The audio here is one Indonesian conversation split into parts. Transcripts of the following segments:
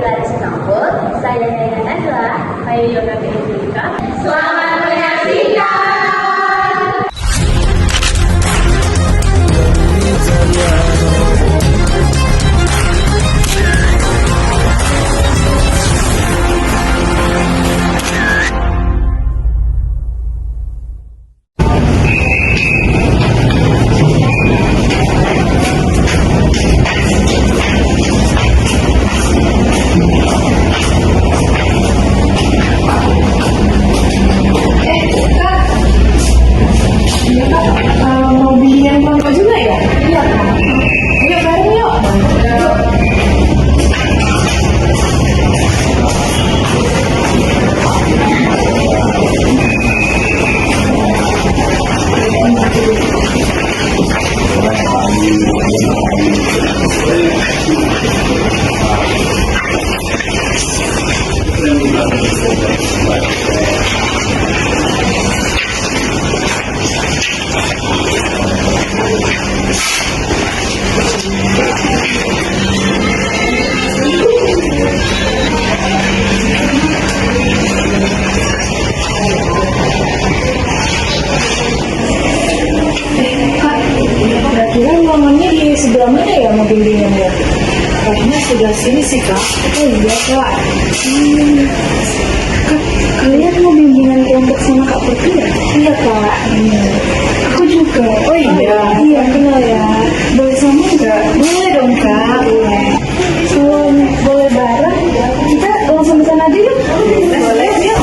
Garis Kampus. Saya Daniela Najwa, saya Yoga Filipika. Selamat menyaksikan. Sebelah mana ya mobil bimbingannya? Kayaknya sebelah sini sih kak. Oh iya kak. Kak, kalian mau bimbingan kelompok sama Kak Putri ya? Iya kak. Aku juga. Oh iya. Iya kenal ya. Boleh sama nggak? Boleh dong kak. Kalau boleh bareng, kita langsung ke sana aja yuk. Boleh yuk.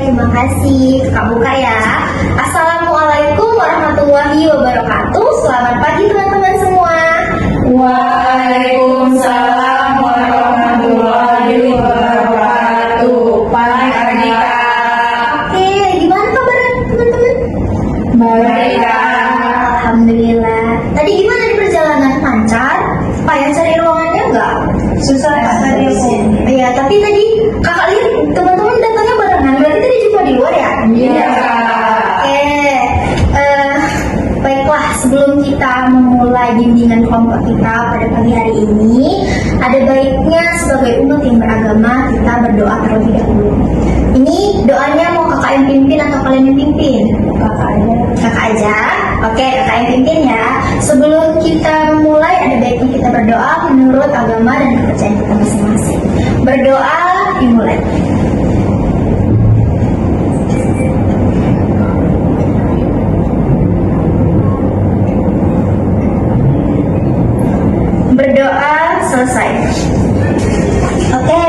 Terima kasih. Kak buka ya. Assalamualaikum warahmatullahi wabarakatuh. Selamat pagi teman-teman semua. Waalaikumsalam warahmatullahi wabarakatuh. Pagi Kak. Oke, gimana kabar teman-teman? Baik Kak. Alhamdulillah. Tadi gimana di perjalanan? Lancar? Payah cari ruangannya enggak? Susah Kak tadi. Iya, tapi tadi kakak lihat teman-teman datangnya barengan. Berarti tadi jumpa di luar ya? Iya Kak. Oke, baiklah sebelum kita memulai bimbingan kelompok kita pada pagi hari ini, ada baiknya sebagai umat yang beragama kita berdoa terlebih dahulu. Ini doanya mau kakak yang pimpin atau kalian yang pimpin? Kakak aja. Kakak aja? Oke, kakak yang pimpin ya. Sebelum kita memulai mulai, ada baiknya kita berdoa menurut agama dan kepercayaan kita masing-masing. Berdoa dimulai. Berdoa selesai. Oke,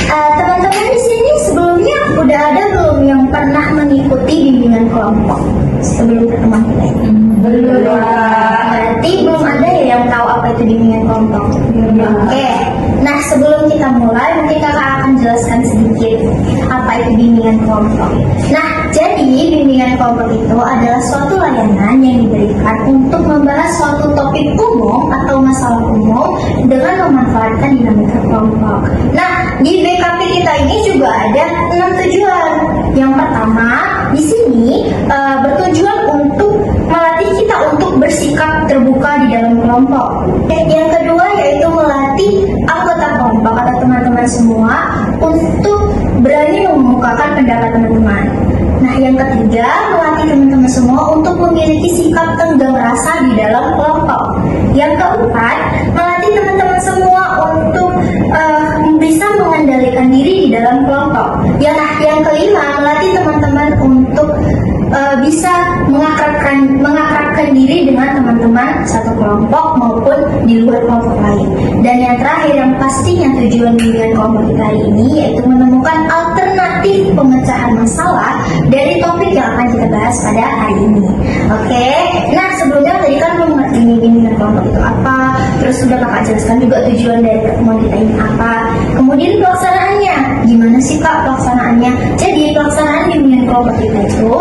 teman-teman di sini sebelumnya udah ada belum yang pernah mengikuti bimbingan kelompok sebelum pertemuan kita ini? Belum. Berarti belum ada ya yang tahu apa itu bimbingan kelompok. Oke, nah sebelum kita mulai mungkin kakak akan jelaskan sedikit apa itu bimbingan kelompok. Nah, jadi bimbingan kelompok itu adalah suatu layanan yang diberikan untuk membahas suatu topik umum atau masalah umum dengan memanfaatkan dinamika kelompok. Nah, di BKP kita ini juga ada 6 tujuan. Yang pertama, di sini bertujuan untuk melatih kita untuk bersikap terbuka di dalam kelompok. Yang kedua yaitu melatih anggota kelompok atau teman-teman semua untuk berani mengemukakan pendapat teman-teman. Nah, yang ketiga, melatih teman-teman semua untuk memiliki sikap tenggang rasa di dalam kelompok. Yang keempat, melatih teman-teman semua untuk bisa mengendalikan diri di dalam kelompok. Yang kelima, melatih teman-teman untuk bisa mengakrabkan diri dengan teman-teman satu kelompok maupun di luar kelompok lain. Dan yang terakhir, yang pastinya tujuan bimbingan kelompok kita hari ini yaitu menemukan alternatif pemecahan masalah dari topik yang akan kita bahas pada hari ini. Oke, nah sebelumnya tadi kan belum mengerti bimbingan kelompok itu apa, terus sudah kakak jelaskan juga tujuan dari pertemuan kita ini apa. Kemudian pelaksanaannya, gimana sih kak pelaksanaannya? Jadi pelaksanaan bimbingan kelompok kita itu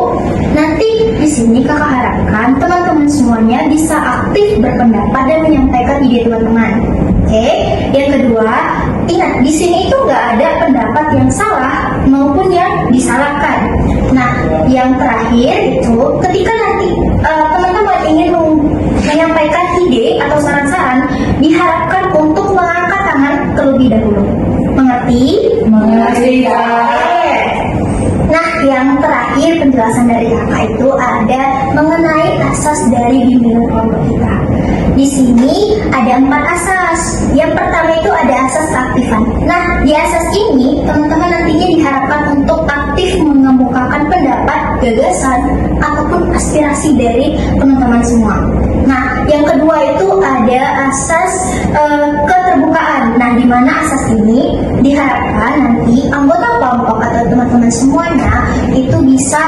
nanti di sini kakak harapkan teman-teman semuanya bisa aktif berpendapat dan menyampaikan ide teman-teman. Oke, yang kedua, ingat di sini itu nggak ada pendapat yang salah maupun yang disalahkan. Nah, yang terakhir itu ketika nanti teman-teman ingin menyampaikan ide atau saran-saran, diharapkan untuk mengangkat tangan terlebih dahulu. Mengerti? Mengerti, Kak. Nah, yang terakhir penjelasan dari kakak itu ada mengenai asas dari bimbingan kelompok kita. Di sini ada 4 asas. Yang pertama itu ada asas keaktifan. Nah, di asas ini teman-teman nantinya diharapkan untuk aktif mengemukakan pendapat, gagasan, ataupun aspirasi dari teman-teman semua. Nah, yang kedua itu ada asas keterbukaan. Nah, di mana asas ini diharapkan nanti anggota kelompok atau teman-teman semuanya itu bisa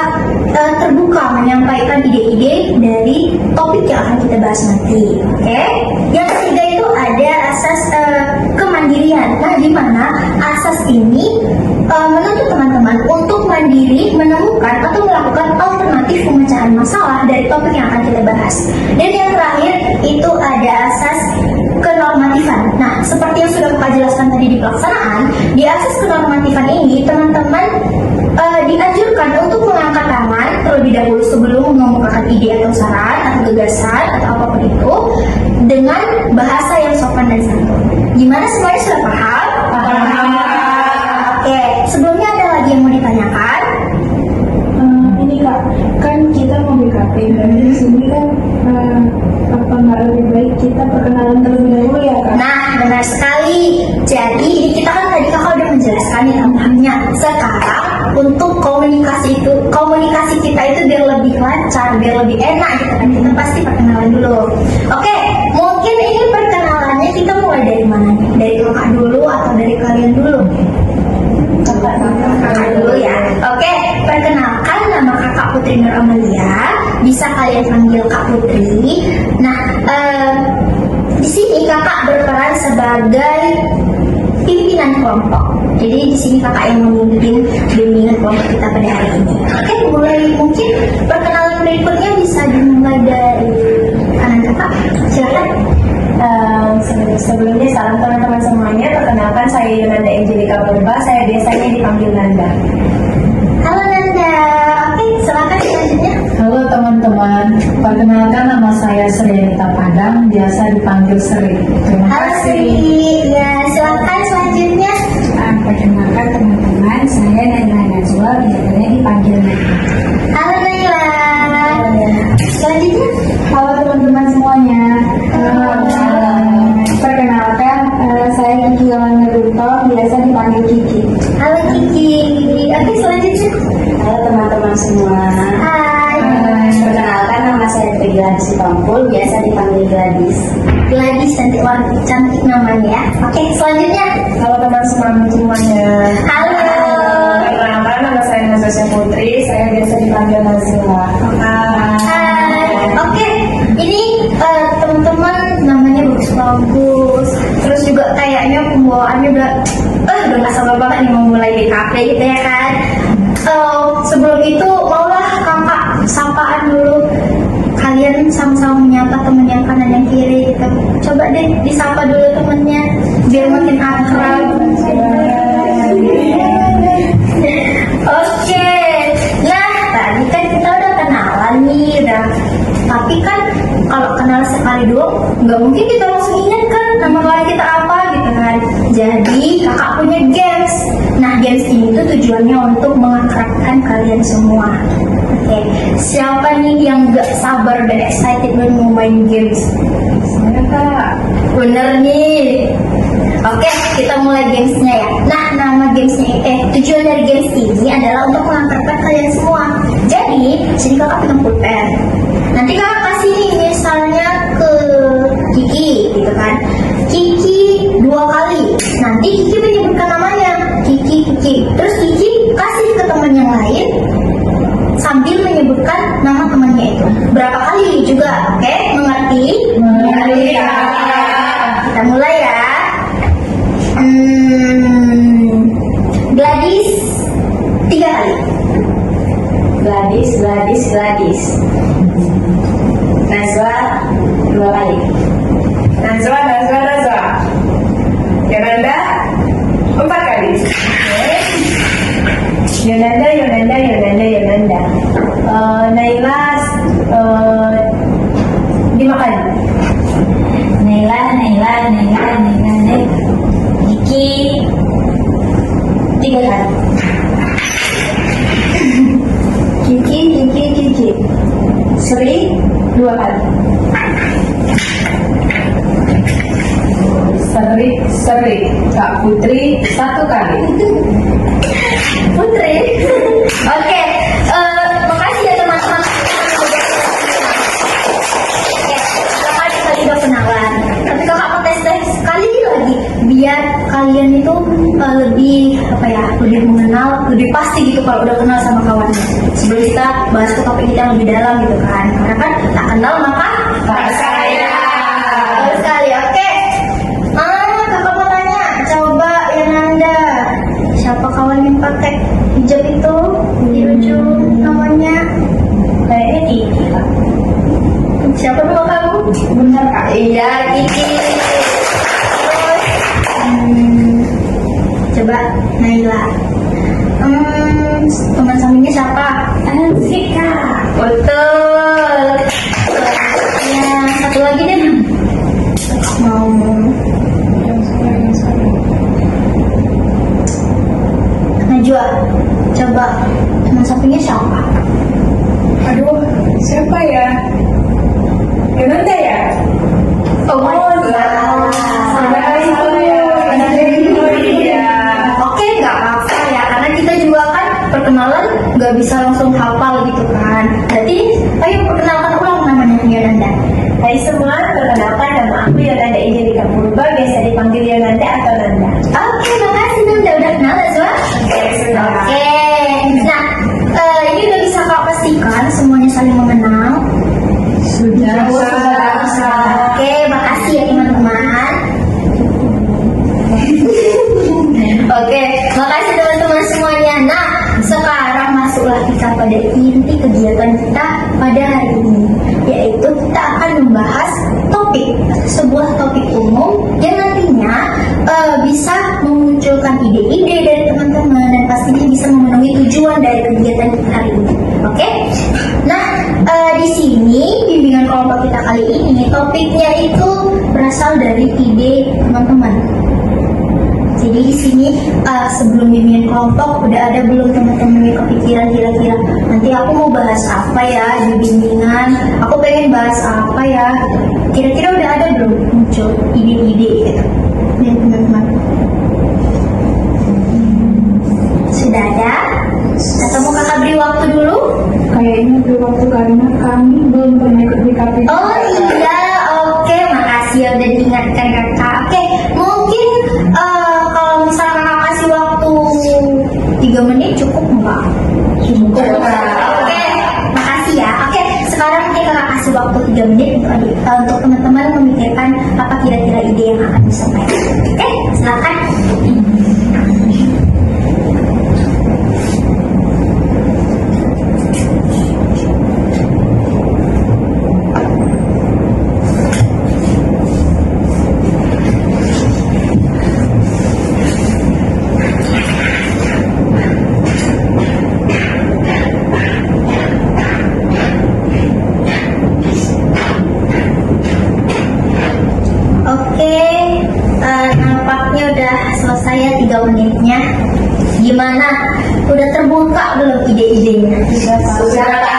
terbuka menyampaikan ide-ide dari topik yang akan kita bahas nanti. Oke? Yang ketiga itu ada asas kemandirian. Nah, di mana asas ini menuntut teman-teman untuk mandiri menemukan atau melakukan alternatif pemecahan masalah dari topik yang akan kita bahas. Dan yang terakhir itu ada asas kenormatifan. Nah, seperti yang sudah Kak jelaskan tadi di pelaksanaan, di asas kenormatifan ini teman-teman dianjurkan untuk mengangkat tangan terlebih dahulu sebelum mengemukakan ide atau saran atau gagasan atau apapun itu dengan bahasa yang sopan dan santun. Gimana, semuanya sudah paham? Paham. Oke, sebelumnya ada lagi yang mau ditanyakan? Ini Kak, kan kita mau BKP dan di sini kan apa nggak lebih baik kita perkenalan terlebih dahulu ya Kak? Nah, benar sekali. Jadi kita kan tadi kakak udah menjelaskan nih tampaknya. Sekarang untuk komunikasi kita itu biar lebih lancar, biar lebih enak gitu kan, kita pasti perkenalan dulu. Oke, mungkin ini perkenalannya kita mulai dari mana nih? Dari kakak dulu atau dari kalian dulu? Kakak dulu ya. Oke, perkenalkan nama kakak Putri Nur Amalia. Bisa kalian panggil Kak Putri. Nah, di sini kakak berperan sebagai pimpinan kelompok. Jadi di sini kakak yang memimpin bimbingan kelompok kita pada hari ini. Oke, mulai mungkin perkenalan berikutnya bisa dimulai dari kanan kakak. Silakan. Sebelumnya salam teman-teman semuanya. Perkenalkan saya Yolanda Angelika Purba. Saya biasanya dipanggil Nanda. Halo Nanda. Oke, silakan selanjutnya. Halo teman-teman, perkenalkan nama saya Srianita Padang, biasa dipanggil Sri. Terima Halo kasih. Sri. Ya, silakan selanjutnya. Perkenalkan teman-teman, saya Naila Najwa, biasanya dipanggil Naila. Halo Naila. Selanjutnya. Halo teman-teman semuanya. teman-teman semua. Hai. Perkenalkan, nama saya Tri Gladys Pampul, biasa dipanggil Gladys. Gladys cantik namanya ya. Oke, selanjutnya. Halo teman-teman semuanya. Halo. Perkenalkan, nama saya Nazwa Putri, saya biasa dipanggil Nazwa. Hai. Oke, ini teman-teman namanya bagus-bagus. Terus juga kayaknya pembawaannya udah gak sabar banget nih mau mulai di kafe gitu ya kan. Sebelum itu maulah kakak sapaan dulu. Kalian sama-sama menyapa temen yang kanan yang kiri gitu. Coba deh disapa dulu temennya biar makin akrab. Oke, nah tadi kan kita udah kenalan nih, tapi kan kalau kenal sekali doang, nggak mungkin kita langsung ingat kan nama keluarga kita apa gitu kan. Jadi kakak punya games. Nah games ini tuh tujuannya untuk mengakrabkan kalian semua. Oke, siapa nih yang gak sabar dan excited banget mau main games? Saya Kak. Bener nih. Oke, kita mulai gamesnya ya. Nah, nama gamesnya tujuan dari games ini adalah untuk mengantarkan kalian semua. Jadi, sini kakak pegang pulpen. Nanti kakak kasih nih misalnya ke Kiki, gitu kan? Kiki 2 kali. Nanti Kiki menyebutkan namanya. Kiki. Terus Kiki kasih ke teman yang lain sambil menyebutkan nama temannya itu. Berapa kali juga, oke? Mengerti? Mengerti, ya. Kita mulai ya. Gladys 3 kali. Gladys. Nazwa 2 kali. Nazwa. Yolanda 4 kali. Yolanda. Naila 5 kali. Naila. Kiki 3 kali. Kiki. Sri 2 kali. Seri. Kak Putri 1 kali. Putri. Oke, makasih ya teman-teman. Oke, kakak tadi udah kenalan. Tapi kakak mau tes sekali lagi biar kalian itu lebih mengenal, lebih pasti gitu kalau udah kenal sama kawannya. Sebelum kita bahas ke topik kita yang lebih dalam gitu kan. Karena kan tak kenal maka Tak sayang. Betul sekali. Oke. Kakak mau tanya, coba Yananda, siapa kawan yang pakai hijab itu di ujung namanya? Kayaknya Kiki, Kak. Siapa nama kamu? Benar, Kak. Iya, Kiki. Terus, coba Naila. Teman sampingnya siapa? Ansika. Betul. Ya, satu lagi deh. Mau Najwa. Coba teman sampingnya siapa? Aduh, siapa ya? Yolanda ya? Oh, salah. Oke, nggak apa-apa ya, karena kita juga kan perkenalan nggak bisa langsung hafal gitu kan. Jadi, ayo perkenalkan ulang namanya Yolanda. Hai semua, perkenalkan nama aku Yolanda Angelika Purba, biasa dipanggil Yolanda atau Nanda. Oke, makasih Nanda udah kenal Najwa. Oke, nah ini udah bisa kak pastikan semuanya saling mengenal. Sudah. Oke, makasih ya teman-teman. Oke, makasih teman-teman semuanya. Nah, sekarang masuklah kita pada inti kegiatan kita pada hari ini, yaitu kita akan membahas sebuah topik umum yang nantinya bisa memunculkan ide-ide dari teman-teman dan pastinya bisa memenuhi tujuan dari kegiatan kita hari ini. Oke? Nah, di sini bimbingan kelompok kita kali ini topiknya itu berasal dari ide teman-teman. Jadi di sini sebelum bimbingan kelompok udah ada belum teman-teman yang kepikiran kira-kira nanti aku mau bahas apa ya di bimbingan? Aku pengen bahas apa ya? Kira-kira udah ada belum muncul ide-ide gitu dari teman-teman? Sudah ada? Atau mau kakak beri waktu dulu? 3 menit untuk teman-teman memikirkan apa kira-kira ide yang akan disampaikan. Oke, silakan. Oke, nampaknya udah selesai ya 3 menitnya. Gimana? Udah terbuka belum ide-idenya? Sudah, Pak.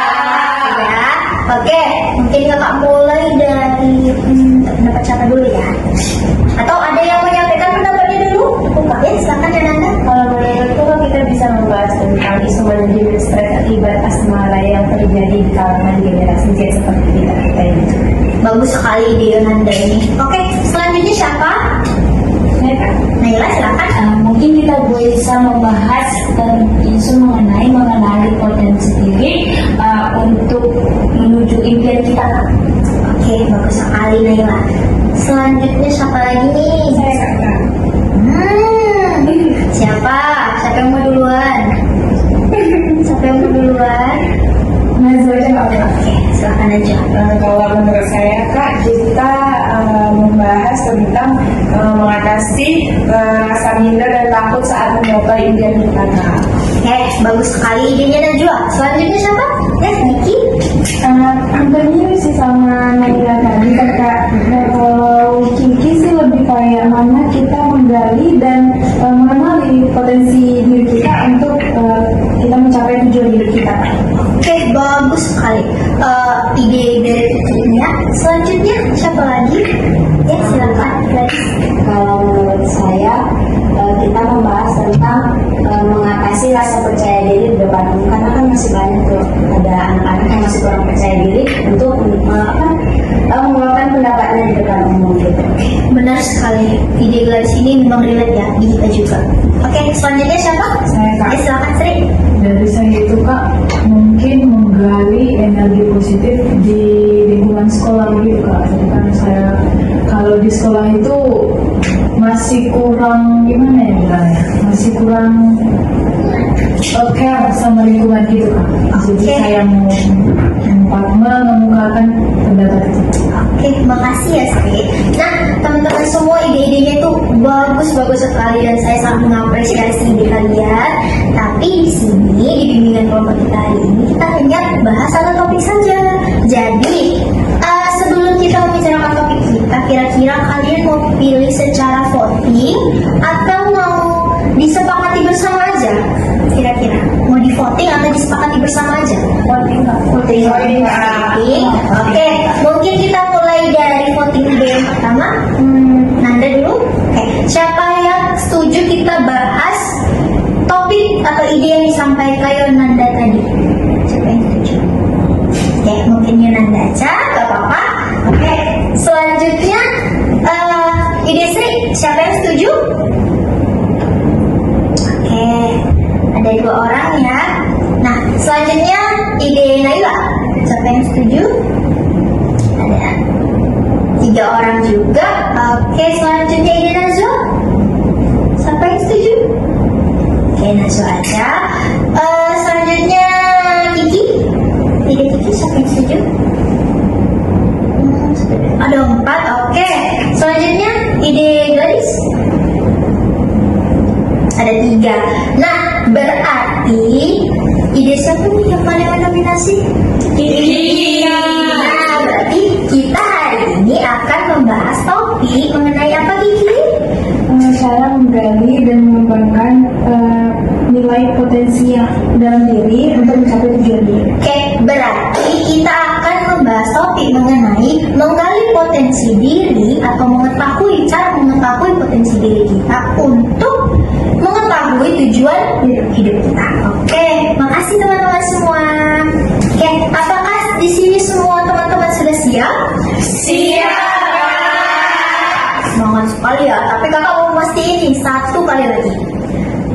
Ya. Oke, mungkin kakak mulai dari pendapat siapa dulu ya? Atau ada yang mau menyampaikan pendapatnya dulu? Buka ya, silakan ya Nanda. Kalau menurutku kan kita bisa membahas tentang isu manajemen stres akibat asmara yang terjadi di kalangan generasi Z seperti kita ini. Bagus sekali ide Nanda ini. Oke, selanjutnya siapa? Naila, silakan. Mungkin kita bisa membahas isu mengenali potensi diri untuk menuju impian kita. Oke, bagus sekali Naila. Selanjutnya siapa lagi nih? Saya kakak. Siapa? Siapa yang mau duluan? Siapa yang mau duluan? Oke, silakan aja. Kalau menurut saya Kak, kita membahas tentang mengatasi rasa minder dan takut saat mencoba impian kita Kak. Oke, bagus sekali idenya Najwa. Selanjutnya siapa? Ya, Niki. Hampir mirip sih sama Naila tadi Kak. Kalau Kiki sih lebih kayak mana kita menggali dan mengenali potensi diri kita untuk kita mencapai tujuan hidup kita Kak. Oke, bagus sekali ide dari Kikinya. Selanjutnya siapa lagi? Ya, silakan. Kalau menurut saya kita membahas tentang mengatasi rasa percaya diri di depan umum karena kan masih banyak tuh ada anak-anak yang masih kurang percaya diri untuk mengeluarkan pendapatnya di depan umum gitu. Benar sekali. Ide dari sini memang relate ya di kita juga. Oke, selanjutnya siapa? Saya, Kak. Ya, silakan Sri. Dari saya itu Kak, mungkin menggali energi positif di lingkungan sekolah gitu Kak. Jadi kan saya kalau di sekolah itu masih kurang gimana ya bilangnya, masih kurang care sama lingkungan gitu Kak. Jadi Oke. saya mau mengemukakan pendapat itu. Oke, makasih ya Sri. Nah, teman-teman semua ide-idenya itu bagus-bagus sekali dan saya sangat mengapresiasi ide kalian. Tapi di sini di bimbingan kelompok kita hari ini kita hanya bahas satu topik saja. Jadi sebelum kita membicarakan topik kita, kira-kira kalian mau pilih secara voting atau mau disepakati bersama aja? Kira-kira mau di voting atau disepakati bersama aja? Voting. Oke, mungkin kita mulai dari voting ide yang pertama. Nanda dulu. Oke, siapa yang setuju kita bahas topik atau ide yang disampaikan Yonanda tadi? Siapa yang setuju? Oke, mungkin Yonanda aja, gak apa-apa. Oke, selanjutnya ide Sri, siapa yang setuju? Oke, ada 2 orang ya. Nah, selanjutnya ide Naila, siapa yang setuju? Ada 3 orang juga. Oke, selanjutnya ide Najwa, siapa yang setuju? Oke, Najwa aja. Selanjutnya Kiki, ide Kiki siapa yang setuju? Ada 4. Oke, selanjutnya ide Gadis ada 3. Nah, berarti ide siapa nih yang paling mendominasi? Kiki. Nah, berarti kita hari ini akan membahas topik mengenai apa Kiki? Cara menggali dan mengembangkan nilai potensi yang dalam diri untuk mencapai tujuan diri. Oke, berarti kita akan membahas topik mengenai menggali potensi diri atau cara mengetahui potensi diri kita untuk mengetahui tujuan hidup kita. Oke, makasih teman-teman semua. Oke, apakah di sini semua teman-teman sudah siap? Siap. Semangat sekali ya. Tapi kakak mau mastiin ini 1 kali lagi.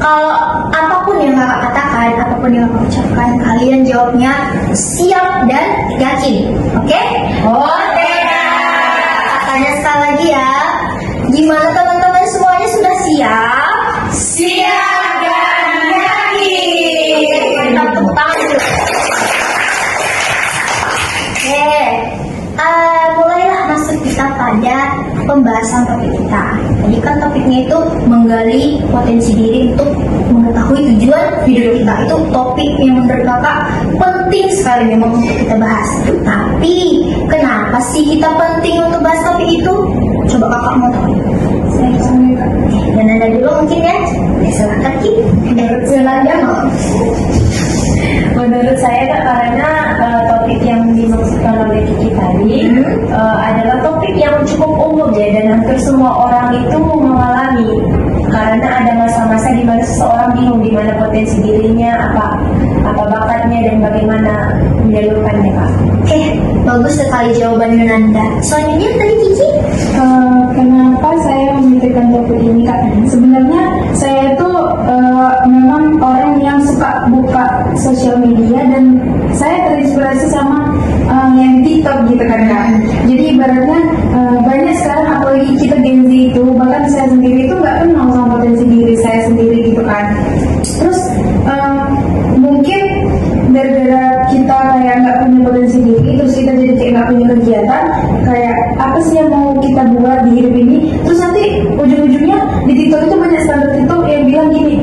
Kalau apapun yang kakak katakan, apapun apapun yang aku ucapkan, kalian jawabnya siap dan yakin. Oke? Oke. Tanya sekali lagi ya. Gimana teman-teman semuanya sudah siap? Siap dan yakin. Kita tepuk tangan dulu. Oke. Mulailah masuk kita pada pembahasan topik kita. Tadi kan topiknya itu menggali potensi diri untuk mengetahui tujuan hidup kita. Itu topik yang menurut kakak penting sekali memang untuk kita bahas. Tapi kenapa sih kita penting untuk bahas topik itu? Coba kakak mau tahu. Dan ada dulu mungkin ya. Silakan Ki. Silakan. Menurut saya Kak, karena topik yang dimaksudkan oleh Kiki tadi adalah topik yang cukup umum ya, dan hampir semua orang itu mengalami, karena ada masa-masa di mana seseorang bingung di mana potensi dirinya, apa bakatnya, dan bagaimana menyalurkannya Kak. Oke, bagus sekali jawaban Yunanda. Selanjutnya tadi Kiki. Kenapa saya memikirkan topik ini Kak? Sebenarnya saya itu memang orang yang suka buka sosial media, dan saya terinspirasi sama yang TikTok gitu kan Kak. Jadi ibaratnya banyak sekarang, apalagi kita Gen Z itu, bahkan saya sendiri itu nggak kenal sama potensi diri saya sendiri gitu kan. Terus mungkin gara-gara kita kayak nggak punya potensi diri, terus kita jadi kayak nggak punya kegiatan, kayak apa sih yang mau kita buat di hidup ini. Terus nanti ujung-ujungnya di TikTok itu banyak standar TikTok yang bilang gini,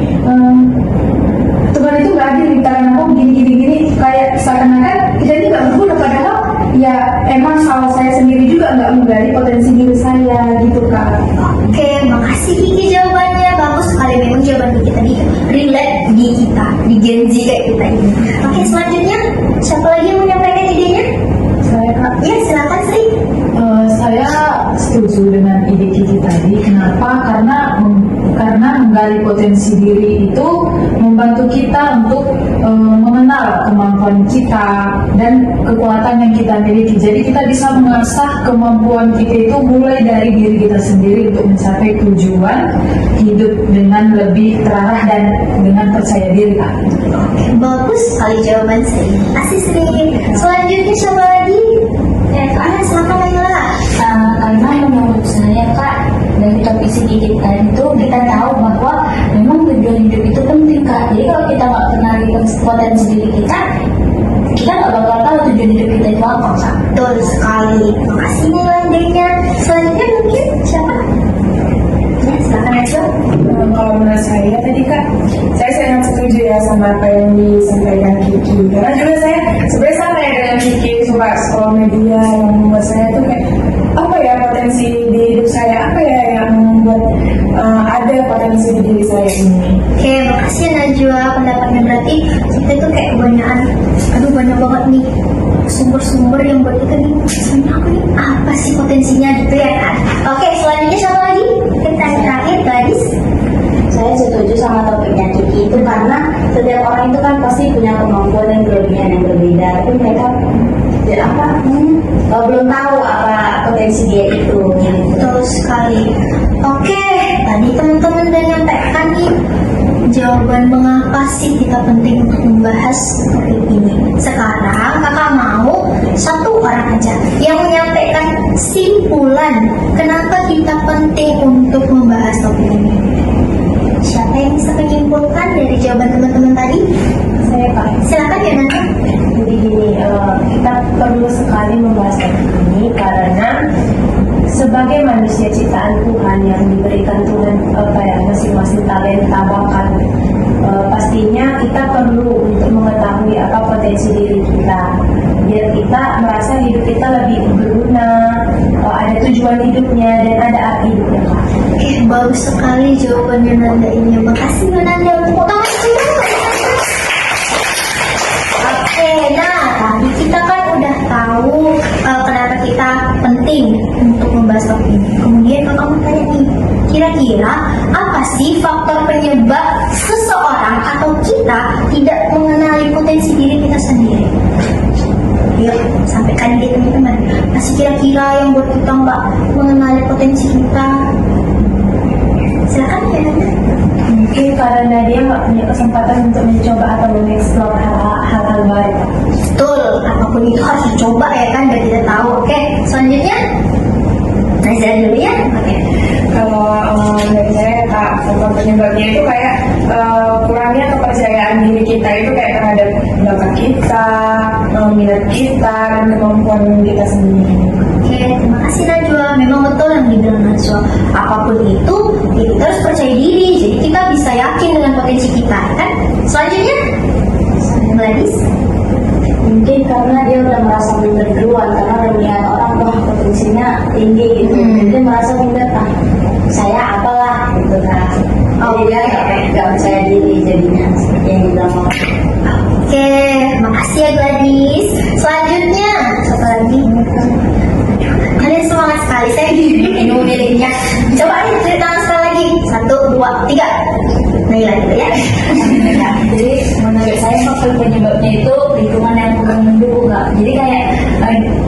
Tuhan itu nggak adil diciptakan aku gini, kayak seakan-akan kita ini nggak berguna, padahal ya emang salah saya sendiri juga nggak menggali potensi diri saya gitu Kak. Oke, makasih Kiki jawabannya. Bagus sekali memang jawaban Kiki tadi relate di kita, di Gen Z kayak kita ini. Oke, selanjutnya siapa lagi yang menyampaikan idenya? Saya Kak. Ya, silakan Sri. Saya setuju dengan ide Kiki tadi. Kenapa? Karena menggali potensi diri itu membantu kita untuk mengenal kemampuan kita dan kekuatan yang kita miliki. Jadi kita bisa mengasah kemampuan kita itu mulai dari diri kita sendiri untuk mencapai tujuan hidup dengan lebih terarah dan dengan percaya diri Kak. Bagus sekali jawaban Sri. Kasih Sri. Selanjutnya siapa lagi? Silakan Laila. Karena menurut saya Kak, dari topik sedikit tadi itu kita tahu bahwa memang tujuan hidup itu penting Kak. Jadi kalau kita nggak kenali potensi diri kita nggak bakal tahu tujuan hidup kita itu apa Kak. Betul sekali. Makasih Laila. Selanjutnya mungkin siapa? Ya, silakan aja. Kalau menurut saya tadi Kak, saya sangat setuju ya sama apa yang disampaikan Kiki. Karena juga saya sebenarnya sama ya dengan Kiki, suka scroll media yang membuat saya tuh kayak apa ya potensi di hidup saya, apa ya yang membuat ada potensi di diri saya ini. Oke, makasih Najwa pendapatnya. Berarti kita itu kayak kebanyakan, banyak banget nih sumber-sumber yang buat kita nih, sebenarnya aku nih apa sih potensinya gitu ya kan. Oke, selanjutnya siapa lagi? Kita terakhir Gadis. Saya setuju sama topiknya Kiki itu karena setiap orang itu kan pasti punya kemampuan dan kelebihan yang berbeda, tapi mereka belum tahu apa potensi dia itu. Betul sekali. Oke, tadi teman-teman udah nyampaikan nih jawaban mengapa sih kita penting untuk membahas topik ini. Sekarang kakak mau satu orang aja yang menyampaikan simpulan kenapa kita penting untuk membahas topik ini. Siapa yang bisa menyimpulkan dari jawaban teman-teman tadi? Saya Kak. Silakan ya Nana. Jadi gini, kita perlu sekali membahas topik ini karena sebagai manusia ciptaan Tuhan yang diberikan Tuhan masing-masing talenta bakat, pastinya kita perlu untuk mengetahui apa potensi diri kita biar kita merasa hidup kita lebih berguna, ada tujuan hidupnya dan ada arti hidupnya Kak. Oke, bagus sekali jawaban Yunanda ini. Makasih Yunanda untuk tangan semua. Oke, nah tadi kita kan udah tahu kenapa kita penting untuk membahas topik ini. Kemudian kakak mau tanya nih, kira-kira apa sih faktor penyebab seseorang atau kita tidak mengenali potensi diri kita sendiri? Yuk, sampaikan di teman-teman. Masih kira-kira yang buat kita nggak mengenali potensi kita? Silakan ya Nanda. Mungkin karena dia nggak punya kesempatan untuk mencoba atau mengeksplor hal-hal baru. Betul, apapun itu harus dicoba ya kan, biar kita tahu. Oke, selanjutnya Nazia dulu ya. Oke. Kalau dari saya kak, faktor penyebabnya itu kayak kurangnya kepercayaan diri kita itu kayak terhadap bakat kita, minat kita, dan kemampuan kita sendiri. Oke, terima kasih Najwa. Memang betul yang dibilang Najwa. Apapun itu, kita harus percaya diri. Jadi kita bisa yakin dengan potensi kita, kan? Selanjutnya, Gladys. Mungkin karena dia udah merasa minder duluan, karena udah melihat orang wah potensinya tinggi gitu, dia merasa minder saya apalah gitu kan. Jadi dia nggak percaya diri jadinya seperti yang dibilang Mama. Oke, makasih ya Gladys. Selanjutnya, satu lagi. Kalian semangat sekali, saya ini miliknya. Coba nih cerita sekali lagi. 1, 2, 3. Naila gitu ya. Jadi menurut saya faktor penyebabnya itu lingkungan yang kurang mendukung kak. Jadi kayak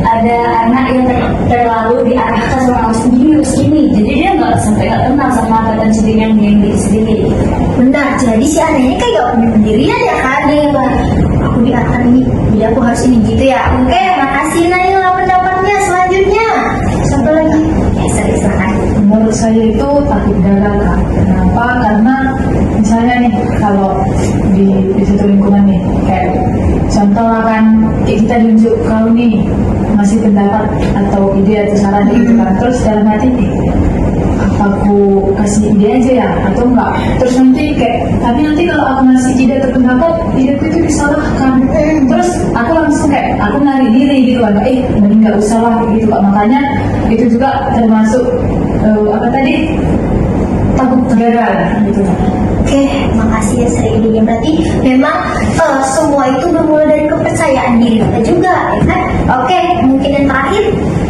ada anak yang terlalu diarahkan sama harus gini, jadi dia nggak sampai nggak kenal sama potensi diri yang dia miliki sendiri. Benar, jadi si anaknya kayak gak punya pendirian ya kan. Dia yang bilang, aku diarahkan ini, jadi aku harus ini gitu ya. Oke, makasih Naila pendapatnya. Selanjutnya, satu lagi. Ya, silakan. Menurut saya itu takut gagal kak. Kenapa? Karena misalnya nih kalau di suatu lingkungan nih kayak contoh lah kan kayak kita diunjuk kau nih masih pendapat atau ide atau saran gitu kan, terus dalam hati nih apa aku kasih ide aja ya atau enggak, terus nanti kayak tapi nanti kalau aku ngasih ide atau pendapat ideku itu disalahkan, terus aku langsung kayak aku lari diri gitu kan, mending nggak usah lah gitu kak. Makanya itu juga termasuk apa tadi takut gagal gitu kan. Oke, makasih ya Sri. Berarti memang semua itu bermula dari kepercayaan diri kita juga, ya kan? Oke, mungkin yang terakhir,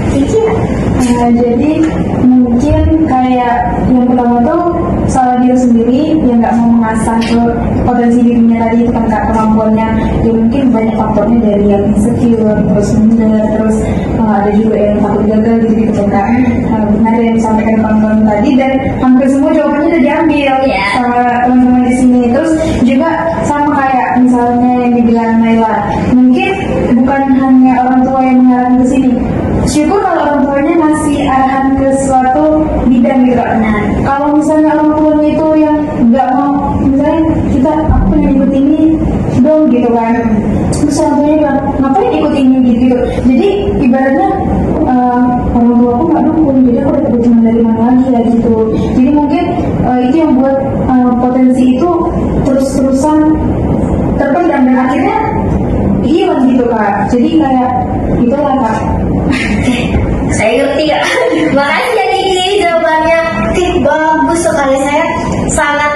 Kiki ya? Jadi mungkin kayak yang pertama tuh salah diri sendiri yang nggak mau mengasah ke potensi dirinya tadi itu kan kak, kemampuannya. Ya mungkin banyak faktornya dari yang insecure, terus minder, terus ada juga yang takut gagal gitu kak. Benar yang disampaikan teman-teman tadi, dan hampir semua jawabannya udah diambil sama teman-teman di sini. Terus juga sama kayak misalnya yang dibilang Naila, mungkin bukan hanya orang tua yang mengarahkan ke sini. Syukur kalau orang tuanya ngasih arahan ke suatu bidang gitu kak. Nah, kalau misalnya orang tuanya itu yang nggak mau, misalnya kita aku pengen ikut ini dong gitu kan, terus orang tuanya bilang ngapain ikut ini gitu. Jadi ibaratnya orang tua aku nggak dukung, jadi aku dapat dukungan dari mana lagi ya gitu. Jadi mungkin itu yang buat potensi itu terus-terusan terpendam dan akhirnya hilang gitu kak. Jadi kayak itulah kak. Saya ngerti ya. Makasih ya Kiki jawabannya. Oke, bagus sekali. Saya sangat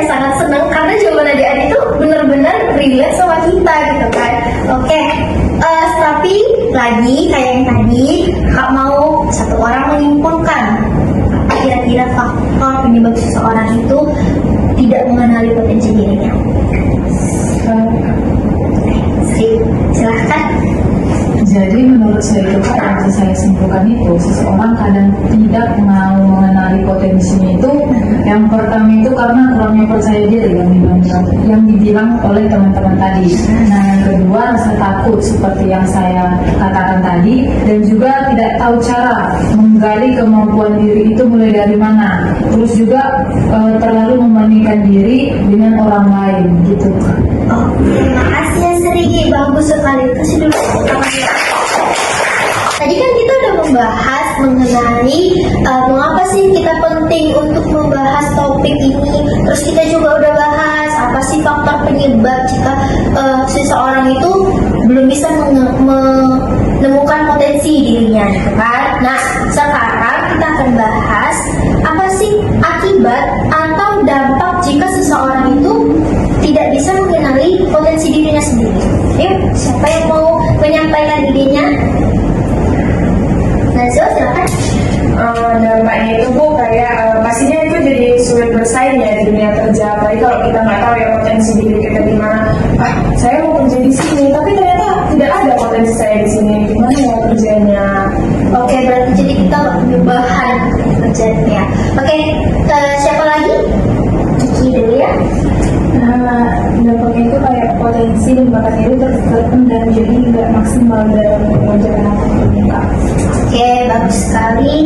sangat senang karena jawaban adik-adik itu benar-benar relate sama kita gitu kan. Oke, tapi lagi kayak yang tadi Kak mau satu orang menyimpulkan apa kira-kira faktor penyebab seseorang itu tidak mengenali potensi dirinya. Silahkan. Jadi menurut saya itu kak, yang bisa saya simpulkan itu seseorang kadang tidak mau mengenali potensinya itu. Yang pertama itu karena kurangnya percaya diri yang dibilang oleh teman-teman tadi. Nah yang kedua rasa takut seperti yang saya katakan tadi, dan juga tidak tahu cara menggali kemampuan diri itu mulai dari mana. Terus juga terlalu membandingkan diri dengan orang lain gitu. Oh, terima kasih ya Sri, bagus sekali. Kasih dulu tadi kan kita udah membahas mengenai mengapa sih kita penting untuk membahas topik ini. Terus kita juga udah bahas apa sih faktor penyebab jika seseorang itu belum bisa menemukan potensi dirinya, gitu kan? Nah, sekarang kita akan bahas apa sih akibat atau dampak jika seseorang itu tidak bisa mengenali potensi dirinya sendiri. Yuk, siapa yang mau menyampaikan idenya? Nazwa, silakan. Dampaknya itu bu kayak pastinya itu jadi sulit bersaing ya di dunia kerja. Apalagi kalau kita nggak tahu ya potensi diri kita di mana. Saya mau kerja di sini, tapi ternyata tidak ada potensi saya di sini. Gimana ya kerjanya? Oke, berarti jadi kita nggak punya bahan kerjanya. Oke, siapa lagi? Kiki dulu ya. bakatnya itu terpendam, jadi nggak maksimal dalam mengerjakan apapun Kak. Oke, bagus sekali.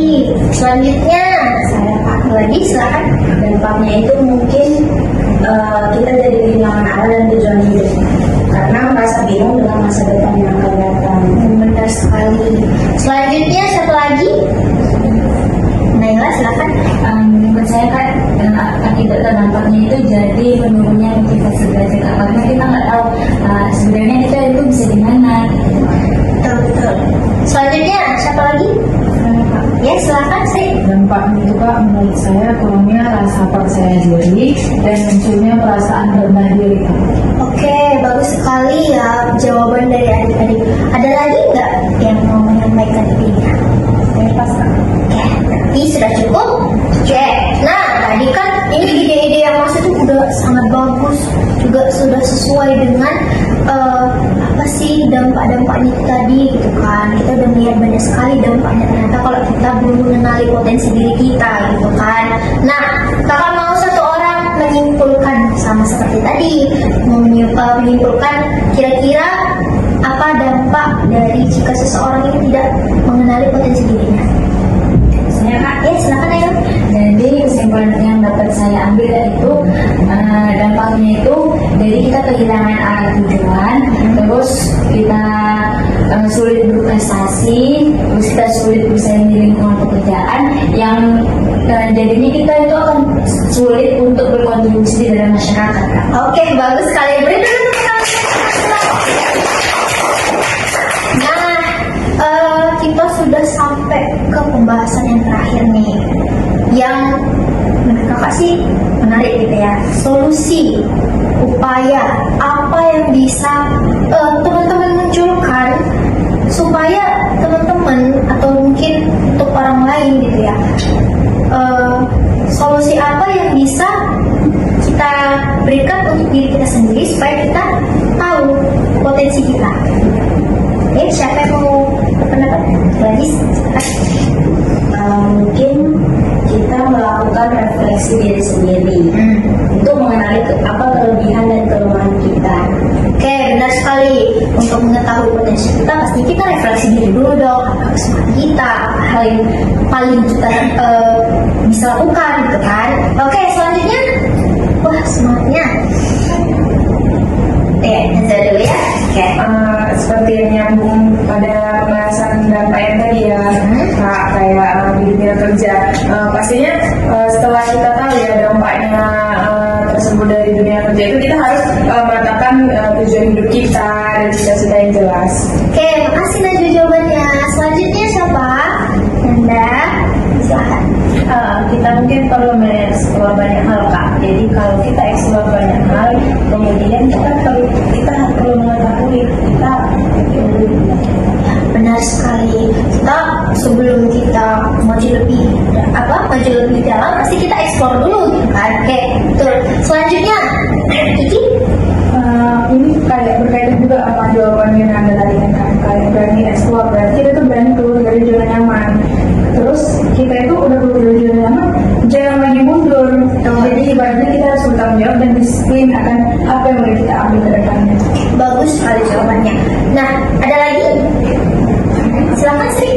Selanjutnya, saya pakai lagi, silakan. Dampaknya itu mungkin kita jadi kehilangan arah dan tujuan hidup karena merasa bingung dengan masa depan yang akan datang. Benar sekali. Selanjutnya, satu lagi. Naila, silakan. Menurut saya kan akibat dampaknya itu jadi menurunnya motivasi belajar karena kita nggak tahu sebenarnya kita itu bisa di mana. Betul. Selanjutnya, siapa lagi? Ya, silakan sih. Dampaknya itu Kak, menurut saya kurangnya rasa percaya diri dan munculnya perasaan rendah diri Kak. Oke, bagus sekali ya jawaban dari adik-adik. Ada lagi nggak yang mau menyampaikan ini? Pas Kak. Oke, berarti sudah cukup. Oke, nah tadi kan ini ide-ide yang masuk itu udah sangat bagus, juga sudah sesuai dengan apa sih dampak-dampaknya itu tadi gitu kan. Kita udah melihat banyak sekali dampaknya ternyata kalau kita belum mengenali potensi diri kita gitu kan. Nah, kakak mau satu orang menyimpulkan sama seperti tadi, menyimpulkan kira-kira apa dampak dari jika seseorang itu tidak mengenali potensi dirinya. Saya Kak, Ya, silakan ya. jadi kesimpulan yang dapat saya ambil itu dampaknya itu jadi kita kehilangan arah tujuan, terus kita sulit berprestasi, terus kita sulit bersaing di lingkungan pekerjaan yang jadinya kita itu akan sulit untuk berkontribusi di dalam masyarakat Kak. Oke, bagus sekali. Beri dulu tepuk tangan. Nah, kita sudah sampai ke pembahasan yang terakhir nih, yang menurut kakak sih menarik gitu ya. Solusi, upaya apa yang bisa teman-teman munculkan supaya teman-teman atau mungkin untuk orang lain gitu ya, solusi apa yang bisa kita berikan untuk diri kita sendiri supaya kita tahu potensi kita. Siapa yang mau berpendapat lagi? Mungkin kita melakukan refleksi diri sendiri untuk mengenali apa kelebihan dan kelemahan kita. Oke, benar sekali. Untuk mengetahui potensi kita, pasti kita refleksi diri dulu dong. Apa kesempatan kita, hal yang paling kita bisa lakukan, gitu kan? Oke, selanjutnya, wah semangatnya. Nanti dulu ya. Oke. Seperti yang nyambung pada pembahasan dampak yang tadi ya Kak, kayak di dunia kerja, pastinya setelah kita tahu ya dampaknya tersebut dari dunia kerja itu, kita harus menetapkan tujuan hidup kita dan cita-cita yang jelas. Oke, makasih Najwa jawabannya. Selanjutnya siapa? Nanda, silakan. Kita mungkin perlu mengeksplor banyak hal Kak. Jadi kalau kita eksplor banyak hal, kemudian kita perlu mengetahui kita Benar sekali. Kita sebelum kita maju lebih dalam, pasti kita eksplor dulu, gitu kan? Oke, betul. Selanjutnya, Kiki. Ini kayak berkaitan juga apa jawabannya Nanda tadi kan, kayak berani explore, berarti kita tuh berani keluar dari zona nyaman. Terus kita itu udah keluar dari zona nyaman, jangan lagi mundur. Jadi ibaratnya kita harus bertanggung jawab dan disiplin akan apa yang boleh kita ambil ke depannya. Bagus sekali jawabannya. Nah, ada lagi? Silakan Sri.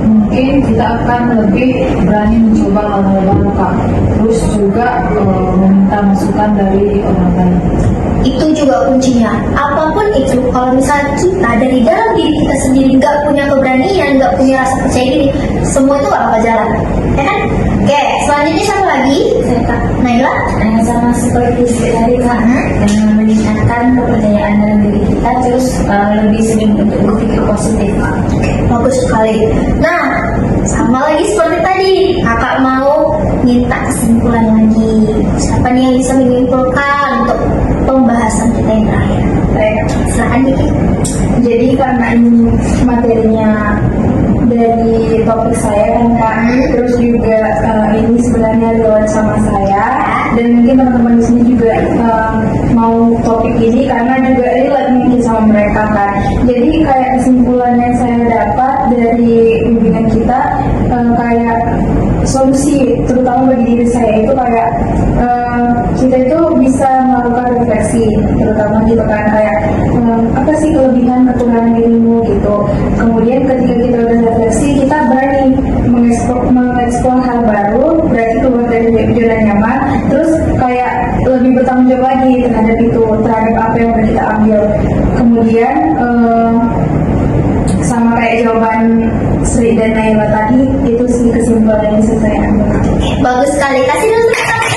Mungkin kita akan lebih berani mencoba hal-hal baru Kak. Terus juga meminta masukan dari orang lain. Itu juga kuncinya. Apapun itu, kalau misalnya kita dari dalam diri kita sendiri nggak punya keberanian, nggak punya rasa percaya diri, semua itu nggak bakal jalan, ya kan? Oke, selanjutnya siapa lagi? Saya Kak, Naila. sama seperti tadi Kak, meningkatkan kepercayaan dalam diri kita, terus lebih sering untuk berpikir positif Kak. Bagus sekali. Nah, sama lagi seperti tadi, kakak mau minta kesimpulan lagi. Siapa nih yang bisa menyimpulkan untuk pembahasan kita yang terakhir? Baik. Silakan Diki. Jadi karena ini materinya dari topik saya kan Kak, terus juga ini sebenarnya relate sama saya, dan mungkin teman-teman di sini juga mau topik ini karena juga relate mungkin sama mereka kan. Jadi kayak kesimpulan yang saya dapat dari bimbingan kita, kayak solusi terutama bagi diri saya itu kayak kita itu bisa melakukan refleksi, terutama gitu kan, kayak apa sih kelebihan kekurangan dirimu gitu. Kemudian ketika kita udah refleksi, kita berani mengeksplor hal baru, berarti keluar dari zona nyaman, terus kayak lebih bertanggung jawab lagi terhadap itu, terhadap apa yang udah kita ambil. Kemudian sama kayak jawaban Sri dan Naila tadi, itu sih kesimpulan yang bisa saya ambil. Bagus sekali, kasih dulu tepuk tangan.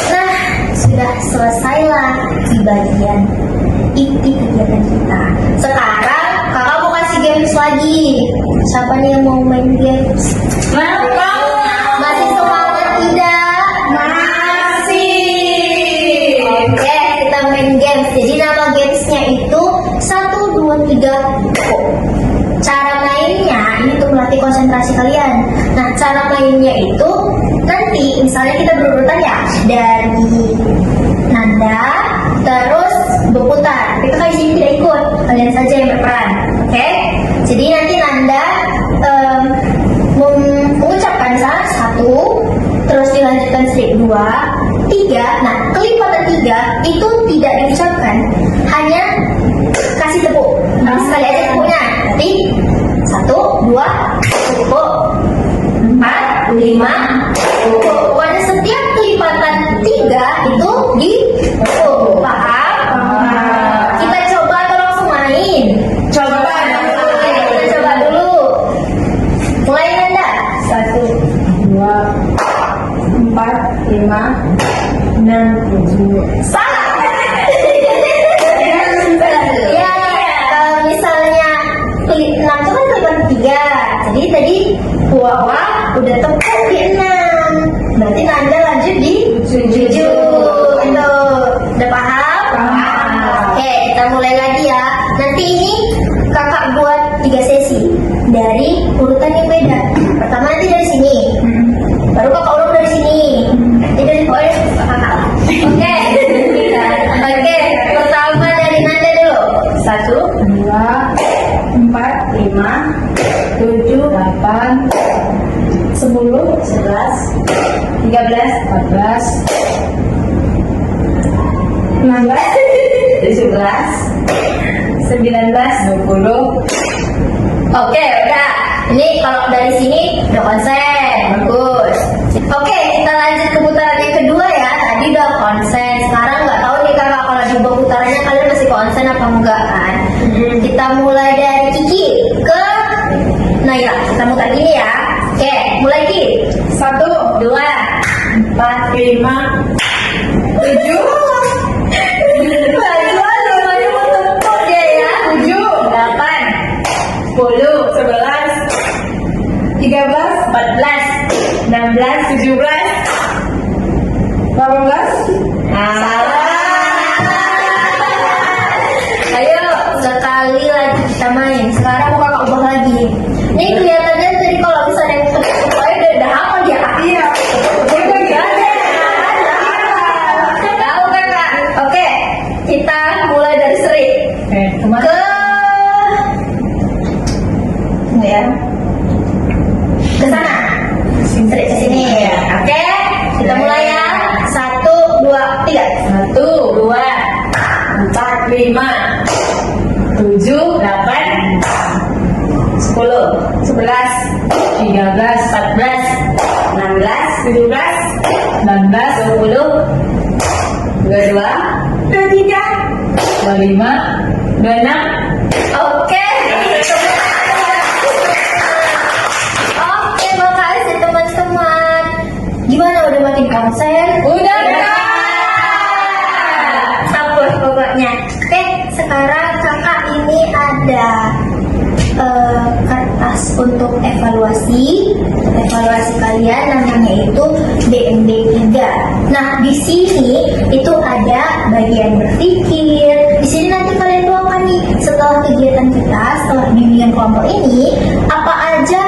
Nah, sudah selesailah di bagian inti kegiatan kita. Sekarang kakak mau kasih games lagi. Siapa nih yang mau main games? Masih semangat tidak? Masih. Oke, kita main games. Jadi nama gamesnya itu 1, 2, 3 go. Cara mainnya ini untuk melatih konsentrasi kalian. Nah, cara mainnya itu nanti misalnya kita berurutan ya dari nanda terus berputar. Kita kan di sini tidak ikut, kalian saja yang berperan. Oke? Jadi nanti nanda mengucapkan salah 1, terus dilanjutkan strip 2, 3. Nah, kelipatan 3 itu tidak diucapkan, hanya kasih tepuk. Nah, sekali aja tepuknya. Nanti 1, 2, tepuk, 4, 5, tepuk. Pokoknya setiap kelipatan 3 itu ditepuk. Paham? Kita coba atau langsung main? Coba. Kita coba dulu. Mulai Nanda. 1, 2, 4, 5, 6, 7. Salah. Ya, kalau misalnya langsung kan kelipatan 3. Jadi tadi Wawa udah tepuk di 6. Berarti Nanda lanjut di 7. Itu. Udah paham? Oke, kita mulai lagi ya. Nanti ini kakak buat 3 sesi dari urutan yang beda. Pertama nanti dari sini, baru kakak urut dari sini. Nanti dari bawah kakak. Oke. Oke, pertama dari Nanda dulu. 1, 2, 4, 5, 7, 8, 10, 11, 13, 14, 16, 17, 19, 20. Oke, udah. Ini kalau dari sini udah konsen, bagus. Oke, kita lanjut ke putaran yang kedua ya. Tadi udah konsen, sekarang nggak tahu nih kakak kalau diubah putarannya kalian masih konsen apa enggak kan? Kita mulai dari Kiki ke Naila. Kita mutar gini ya. Oke, mulai Ki. 1, 2, 4, 5, 7. Ayo, sekali lagi kita main. Sekarang mau kakak ubah lagi. Ini kelihatannya tadi kalau misalnya yang tepuk udah hafal dia. Iya. Tahu kakak. Oke, kita mulai dari Sri. Kemana? Tunggu ya. Ke sana. Sri ke sini ya. Oke, kita mulai ya. 1, 2, 3. 1, 2, 4, 5, 7, 8, 10, 11, 13, 14, 16, 17, 19, 20, 22, 23, 25, 26. Oke. Oke, makasih teman-teman. Gimana udah makin konsen? Udah. Sabar pokoknya. Oke, sekarang kakak ini ada kertas untuk evaluasi. Evaluasi kalian namanya itu DMB 3. Nah, di sini itu ada bagian berpikir. Di sini nanti kalian tuangkan nih setelah kegiatan kita, setelah bimbingan kelompok ini, apa aja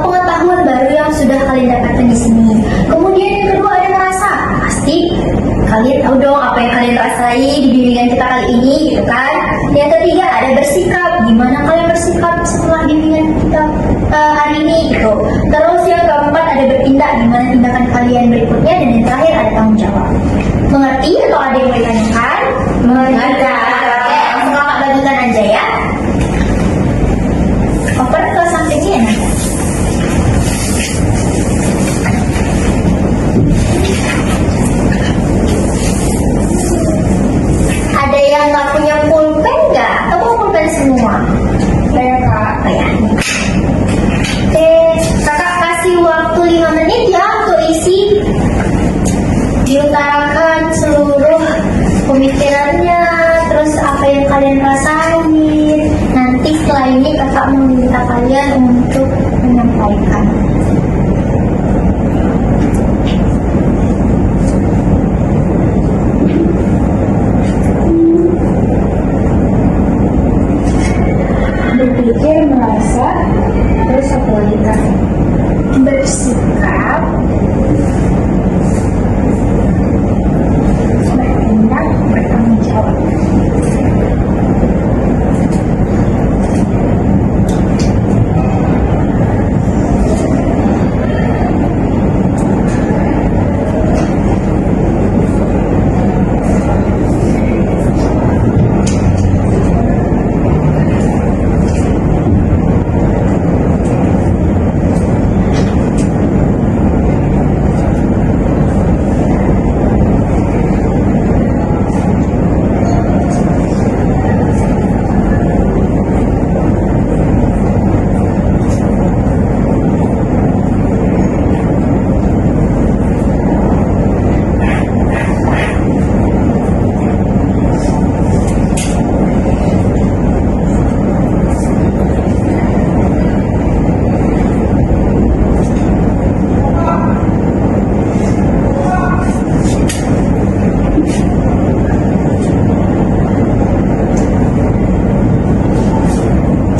pengetahuan baru yang sudah kalian dapatkan di sini. Kemudian yang kedua ada merasa. Pasti kalian tahu dong apa yang kalian rasai di bimbingan kita kali ini, gitu kan? Yang ketiga ada bersikap. Gimana kalian bersikap setelah bimbingan kita hari ini, gitu. Terus yang keempat ada bertindak. Gimana tindakan kalian berikutnya, dan yang terakhir ada tanggung jawab. Mengerti atau ada yang mau ditanyakan? bersikap, bertindak, bertanggung jawab.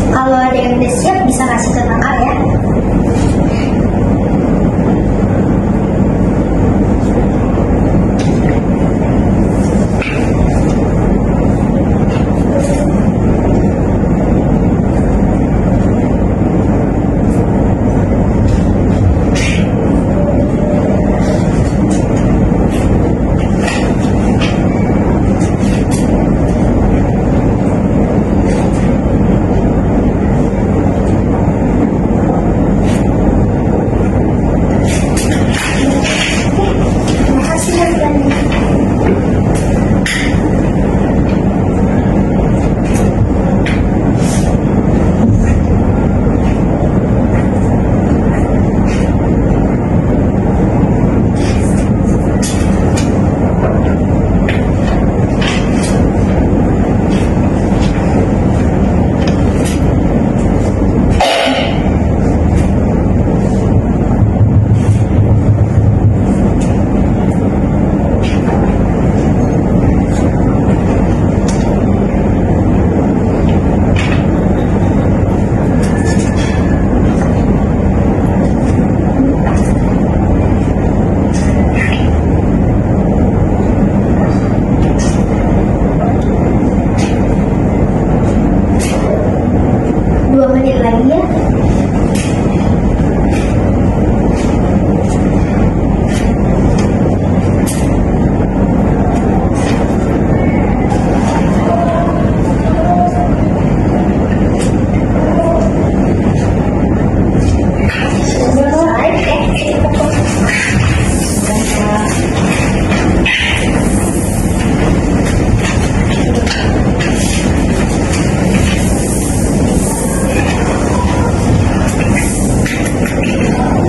Kalau ada yang udah siap bisa kasih ke kakak ya. Makasih ya Glenn. Dua menit lagi ya.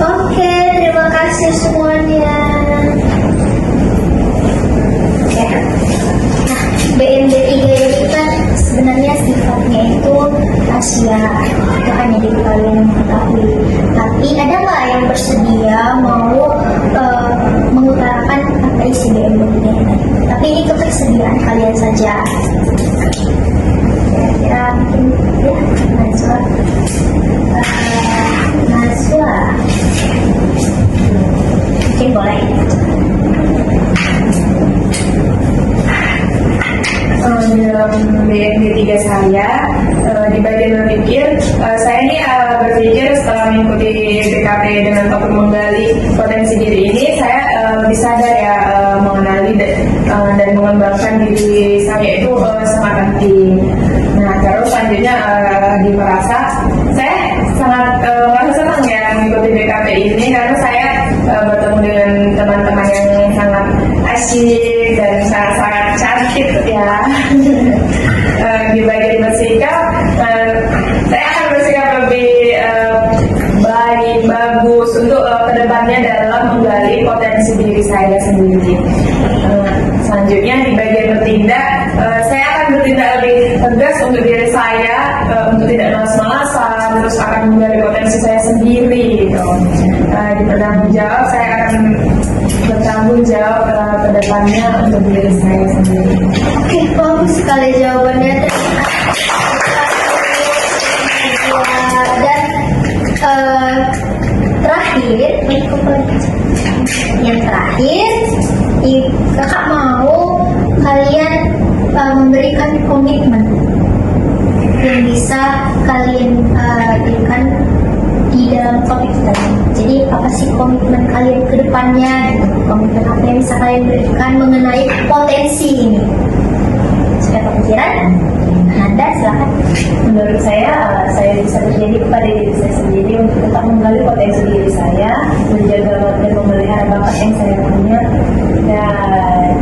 Oke, terima kasih semuanya. Oke. Nah, BMD 3 itu kan sebenarnya sifatnya itu rahasia, itu hanya diri kalian yang mengetahui. Tapi ada nggak yang bersedia mau mengutarakan apa isi BMD 3 ini? Tapi ini ketersediaan kalian saja. Kira-kira mungkin ya, Najwa. Najwa. Mungkin boleh. Dalam BMD 3 saya, di bagian berpikir, saya ini berpikir setelah mengikuti BKP dengan topik menggali potensi diri ini, saya lebih sadar ya mengenali dan mengembangkan diri saya itu sangat penting. Nah, terus selanjutnya di merasa saya sangat merasa senang ya mengikuti BKP ini karena saya bertemu dengan teman-teman yang sangat asyik dan sangat-sangat cantik ya. Di bagian bersikap, saya akan bersikap lebih baik, bagus untuk kedepannya dalam menggali potensi diri saya sendiri. Selanjutnya di bagian bertindak, saya akan bertindak lebih tegas untuk diri saya, untuk tidak malas-malasan, terus akan menggali potensi saya sendiri. Gitu. Di bertanggung jawab, saya akan bertanggung jawab ke depannya untuk diri saya sendiri. Oke, bagus sekali jawabannya. Dan terakhir Yang terakhir, kakak mau kalian memberikan komitmen yang bisa kalian berikan di dalam topik tadi. Jadi apa sih komitmen kalian ke depannya? Gitu. Komitmen apa yang bisa kalian berikan mengenai potensi ini? Sudah kepikiran? Anda silakan. Menurut saya bisa berjanji kepada diri saya sendiri untuk tetap menggali potensi diri saya, menjaga dan memelihara bakat yang saya punya, dan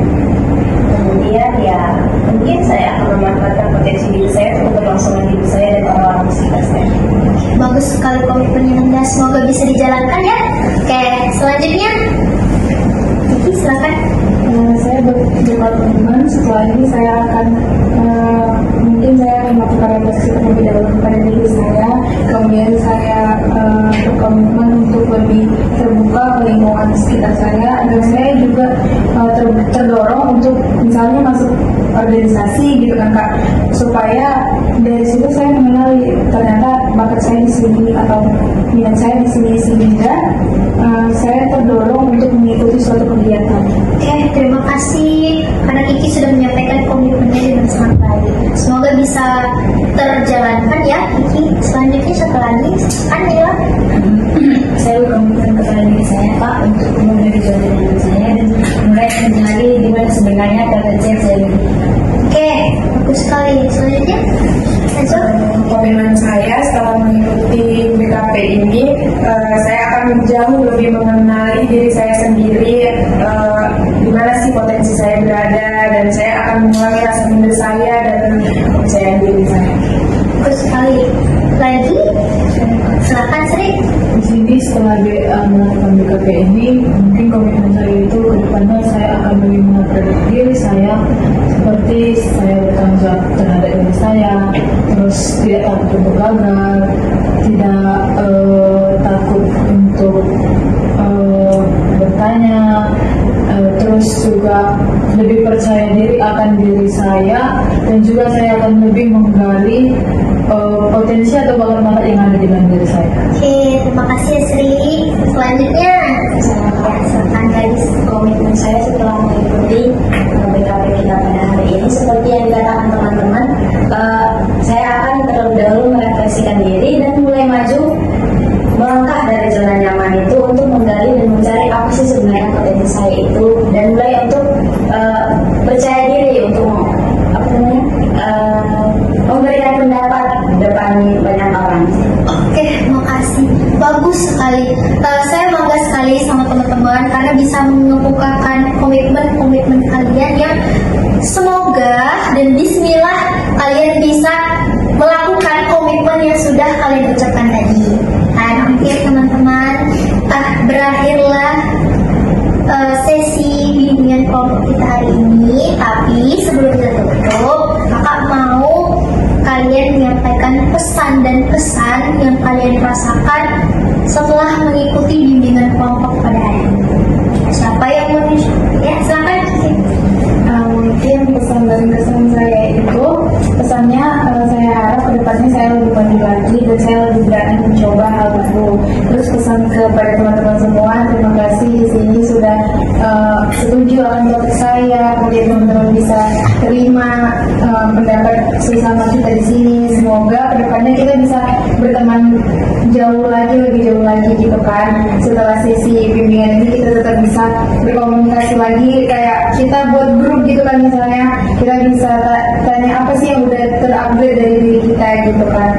kemudian ya mungkin saya akan memanfaatkan potensi diri saya untuk keberlangsungan diri saya dan orang-orang di sekitar saya. Bagus sekali komitmennya Anda, semoga bisa dijalankan ya. Oke, selanjutnya Kiki silakan. Saya berkomitmen setelah ini saya akan mungkin saya akan melakukan refleksi terlebih dahulu kepada diri saya, kemudian saya berkomitmen untuk lebih terbuka ke lingkungan sekitar saya, dan saya juga terdorong untuk misalnya masuk organisasi gitu kan Kak, supaya dari situ saya mengenali ternyata bakat saya di sini atau minat saya di sini, sehingga saya terdorong untuk mengikuti suatu kegiatan. Oke, terima kasih karena Kiki sudah menyampaikan komitmennya dengan sangat baik. Semoga bisa terjalankan ya Kiki. Selanjutnya satu lagi, Anila. Saya berkomitmen kepada diri saya Pak untuk keluar dari zona nyaman saya dan mulai mencari di mana sebenarnya potensi yang saya miliki. Oke, bagus sekali. Selanjutnya, Enzo. Komitmen saya setelah mengikuti BKP ini, saya akan jauh lebih mengenali diri saya sendiri, di mana sih potensi saya berada, dan saya akan mengurangi rasa minder saya dan kepercayaan diri saya. Bagus sekali. Lagi, silakan Sri. Di sini setelah melakukan BKP ini, mungkin komitmen saya itu ke depannya saya akan lebih mengupgrade diri saya, seperti saya bertanggung jawab terhadap diri saya, terus tidak takut untuk gagal, tidak takut untuk bertanya, terus juga lebih percaya diri akan diri saya, dan juga saya akan lebih menggali potensi atau bakat-bakat yang ada di dalam diri saya. Oke, terima kasih ya Sri. Selanjutnya, Berdasarkan garis komitmen saya setelah mengikuti BKP kita pada hari ini, seperti yang dikatakan teman-teman, saya akan terlebih dahulu merefleksikan diri dan mulai maju melangkah dari zona nyaman itu untuk menggali dan mencari apa sih sebenarnya potensi saya itu, dan mulai untuk percaya diri untuk memberikan pendapat depan banyak orang. oke, makasih. Bagus sekali. Saya bangga sekali sama teman-teman karena bisa mengemukakan komitmen kalian yang semoga dan bismillah kalian bisa melakukan komitmen yang sudah kalian ucapkan tadi. Oke teman-teman, berakhirlah sesi bimbingan kelompok kita hari ini. Tapi sebelum kita tutup, kakak mau kalian menyampaikan pesan dan kesan yang kalian rasakan setelah mengikuti bimbingan kelompok pada hari ini. Siapa yang mau? Ya, silakan. Mungkin pesan dan kesan saya itu, pesannya saya harap kedepannya saya lebih maju lagi dan saya lebih berani mencoba hal baru. Terus pesan kepada teman-teman semua, terima kasih di sini sudah setuju akan topik saya, kemudian teman-teman bisa terima pendapat sesama kita di sini. Semoga kedepannya kita bisa berteman lebih jauh lagi gitu kan. Setelah sesi bimbingan ini kita tetap bisa berkomunikasi lagi, kayak kita buat grup gitu kan, misalnya kita bisa tanya apa sih yang udah terupgrade dari diri kita gitu kan.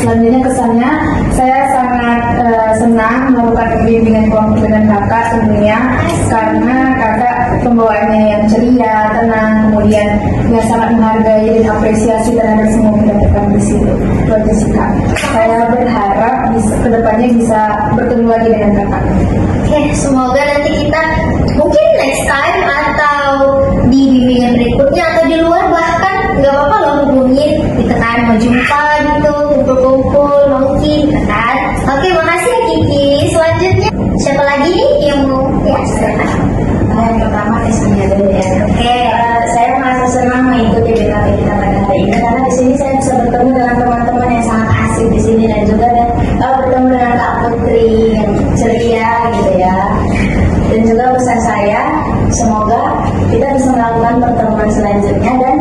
Selanjutnya kesannya, saya sangat senang melakukan bimbingan kelompok dengan kakak tentunya, karena kakak pembawaannya yang ceria, tenang, kemudian yang sangat menghargai dan apresiasi terhadap semua yang kita di situ. Itu aja sih Kak. Saya berharap kedepannya bisa bertemu lagi dengan kakak. Oke, semoga nanti kita mungkin next time atau di bimbingan berikutnya atau di luar bahkan nggak apa-apa loh hubungin gitu kan, mau jumpa gitu, kumpul-kumpul mungkin gitu kan. Oke, makasih ya Kiki. Selanjutnya siapa lagi nih yang mau? Ya, silakan. Yang pertama kesannya dulu ya. Oke, Saya merasa senang mengikuti BKP kita pada hari ini karena di sini saya bisa bertemu dengan teman-teman yang sangat asik di sini, dan juga bertemu dengan Kak Putri yang ceria ya. Dan juga pesan saya, semoga kita bisa melakukan pertemuan selanjutnya dan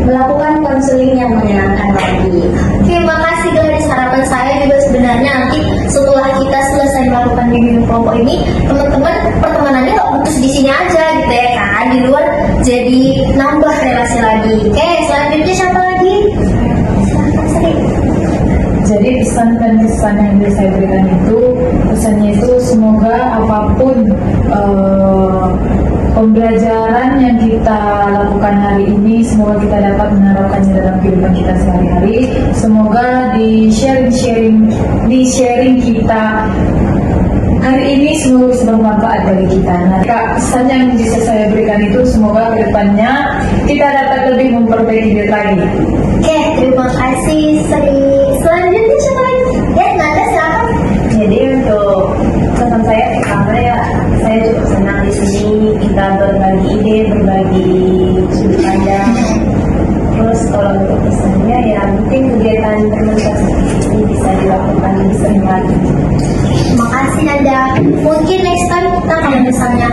melakukan konseling yang menyenangkan lagi. Terima kasih Gladys. Harapan saya juga sebenarnya nanti setelah kita selesai melakukan bimbingan kelompok ini, teman-teman pertemanannya nggak putus di sini aja gitu ya kan, di luar jadi nambah relasi lagi. Oke, selanjutnya siapa lagi? Silakan, Sri. Jadi pesan dan kesan yang bisa saya berikan itu, pesannya itu semoga apapun pembelajaran yang kita lakukan hari ini, semoga kita dapat menerapkannya dalam kehidupan kita sehari-hari. Semoga di sharing kita hari ini semoga bisa bermanfaat bagi kita. Nah, pesan yang bisa saya berikan itu semoga kedepannya kita dapat lebih memperbaiki diri lagi. Oke, terima kasih Sri. Selanjutnya siapa lagi? Ya, Nanda silakan. Jadi untuk pesan saya pertama ya, saya cukup senang di sini kita berbagi ide, berbagi sudut pandang. Terus kalau untuk pesannya ya mungkin kegiatan komunitas ini bisa dilakukan lebih sering lagi. Terima kasih Nanda. Mungkin next time kita kalau misalnya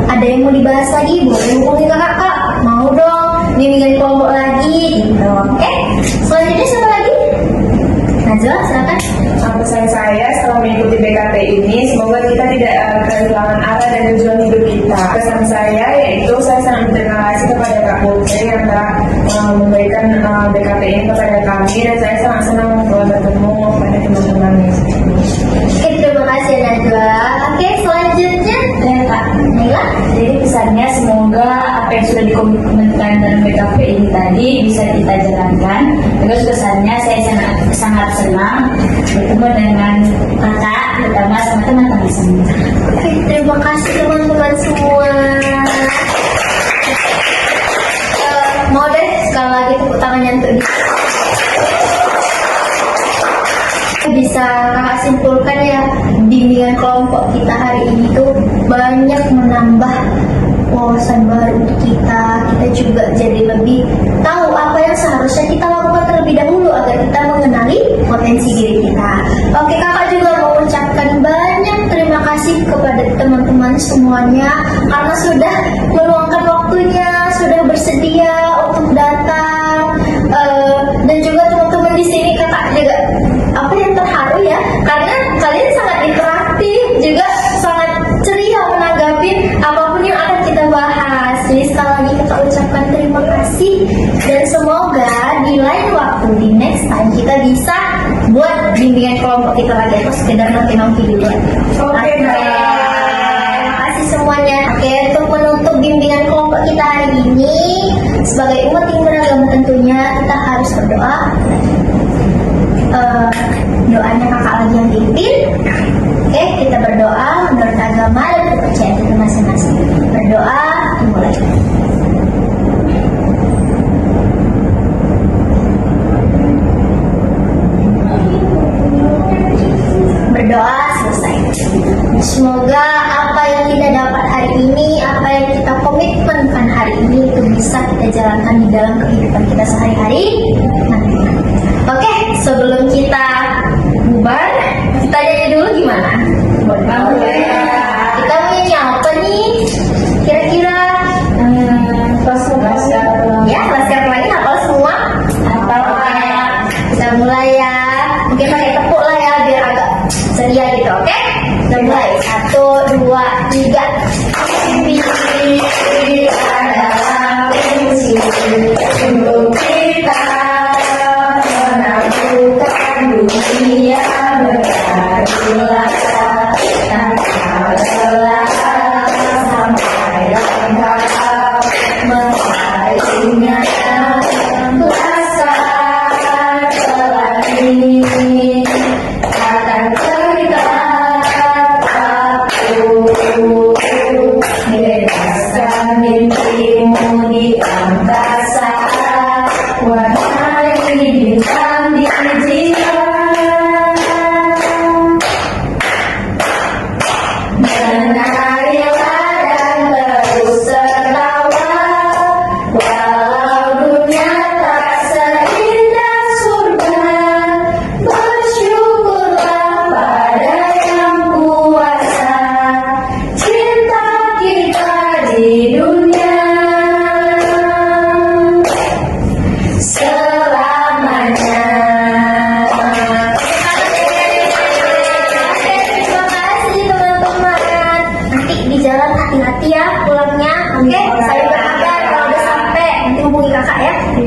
ada yang mau dibahas lagi, boleh hubungi ke kakak. Mau dong bimbingan kelompok lagi gitu. Oke, selanjutnya siapa lagi? Najwa, silakan. Pesan saya setelah mengikuti BKP ini, semoga kita tidak kehilangan arah dan tujuan hidup kita. Pesan saya yaitu saya sangat berterima kasih kepada Kak Putri yang telah memberikan BKP ini kepada kami, dan saya sangat senang telah bertemu pada teman-teman. Oke, terima kasih Najwa. Oke, selanjutnya Ya Kak, Naila. jadi pesannya semoga apa yang sudah dikomitmen dalam BKP ini tadi bisa kita jalankan. Terus pesannya saya sangat senang bertemu dengan kakak, terutama sama teman-teman semua. Oke, terima kasih teman-teman semua. Mau deh sekali lagi tepuk tangannya untuk bisa kakak simpulkan ya, bimbingan kelompok kita hari ini tuh banyak menambah wawasan baru untuk kita. Kita juga jadi lebih tahu apa yang seharusnya kita lakukan terlebih dahulu agar kita mengenali potensi diri kita. Oke, kakak juga mau ucapkan banyak terima kasih kepada teman-teman semuanya karena sudah meluangkan waktunya, sudah bersedia untuk datang. Dan juga teman-teman di sini kakak juga apa yang terharu ya, karena kalian sangat interaktif, juga sangat ceria menanggapi apapun yang akan kita bahas. Jadi sekali lagi kita ucapkan terima kasih, dan semoga di lain waktu, di next time kita bisa buat bimbingan kelompok kita lagi atau sekedar nongki dulu. Oke, terima kasih semuanya. Oke, untuk menutup bimbingan kelompok kita hari ini, sebagai umat yang beragama tentunya kita harus berdoa. Doanya kakak lagi yang pimpin. Oke, kita berdoa menurut agama dan kepercayaan kita masing-masing. Berdoa, mulai. Berdoa selesai. Semoga apa yang kita dapat hari ini, apa yang kita komitmenkan hari ini itu bisa kita jalankan di dalam kehidupan kita sehari-hari nanti. Oke, sebelum kita bubar, kita nyanyi dulu gimana? Boleh. Kita mau nyanyi apa nih? Kira-kira ya, Laskar Pelangi hafal semua? Hafal. Kita mulai ya. Mungkin pakai tepuk lah ya biar agak ceria gitu, oke? Kita mulai. 1, 2, 3. Mimpi adalah fungsi untuk kita menaklukkan dunia berkarya tanpa lelah sampai lengkap meraihnya kuasa telah ini akan cerita aku bebaskan mimpimu di angkasa warnai bintang di jiwa.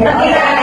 Oke,